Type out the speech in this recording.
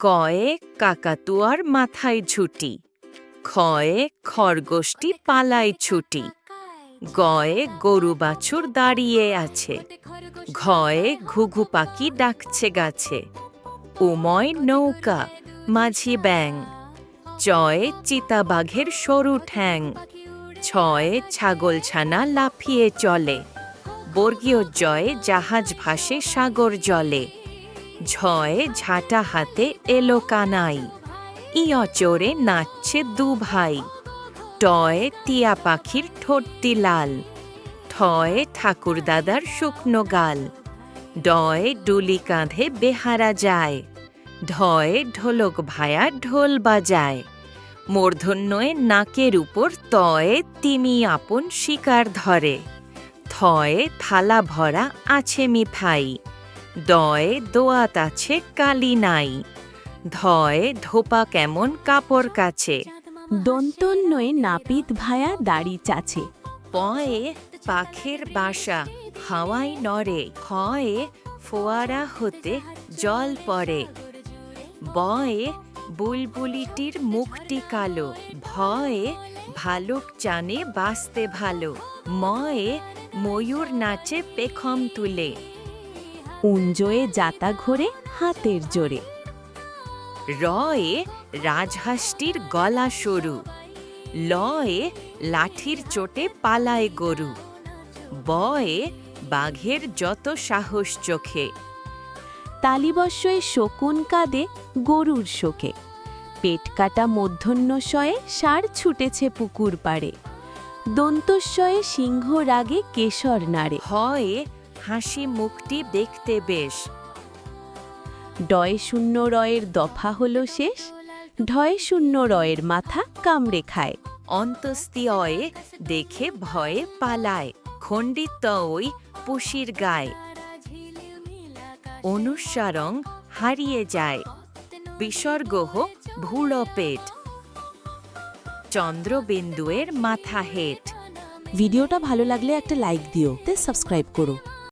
কয়ে কাকাতুয়ার মাথায় ঝুঁটি, খয়ে খরগোশটি পালায় ছুটি, গয়ে গরু বাছুর দাঁড়িয়ে আছে, ঘয়ে ঘুঘু পাখি ডাকছে গাছে, উময় নৌকা মাঝি ব্যাং, চয়ে চিতাবাঘের সরু ঠ্যাং, ছয়ে ছাগলছানা লাফিয়ে চলে, বর্গীয় জয়ে জাহাজ ভাসে সাগর জলে, ঝয়ে ঝাঁটা হাতে এলো কানাই, ইয় চড়ে নাচছে দু ভাই, টয়ে টিয়া পাখির ঠোঁটটি লাল, ঠয়ে ঠাকুর দাদার শুকনো গাল, ডয়ে ডুলি কাঁধে বেহারা যায়, ঢয়ে ঢোলক ভায়া ঢোল বাজায়, মূর্ধন্যে নাকের উপর তয়ে তিমি আপন শিকার ধরে, থয়ে থালা ভরা আছে মিঠাই, দয়ে দোয়াত আছে কালি নাই, ধয়ে ধোপা কেমন কাপড় কাছে, দন্তন্যয়ে নাপিত ভায়া দাড়ি চাছে, পয়ে পাখির বাসা হাওয়ায় নড়ে, খয়ে ফোয়ারা হতে জল পড়ে, বয়ে বুলবুলিটির মুখটি কালো, ভয়ে ভালুক জানে বাঁচতে ভালো, ময়ে ময়ূর নাচে পেখম তুলে, উঞ্জয়ে যাতা ঘোরে হাতের জোরে, রয়ে রাজহাঁসটির গলা সরু, লয়ে লাঠির চোটে পালায় গরু, বয়ে বাঘের যত সাহস চোখে, তালিবস্যয়ে শকুন কাঁদে গরুর শোকে, পেট কাটা মূর্ধন্যশয়ে ষাঁড় ছুটেছে পুকুর পাড়ে, দন্তস্বয়ে সিংহ রাগে কেশর নাড়ে, হয়ে হাসি মুখটি দেখতে বেশ, ডয়ে শূন্য রয়ের দফা হলো শেষ, ঢয়ে শূন্য রয়ের মাথা কামড়ে খায়, অন্তস্তিয়য়ে দেখে ভয়ে পালায়, খণ্ডিত ওই পুষির গায়ে, অনুস্বারং হারিয়ে যায়, বিসর্গহ ভুড়ো পেট, চন্দ্রবিন্দুয়ের মাথা হেট। ভিডিওটা ভালো লাগলে একটা লাইক দিও, সাবস্ক্রাইব করো।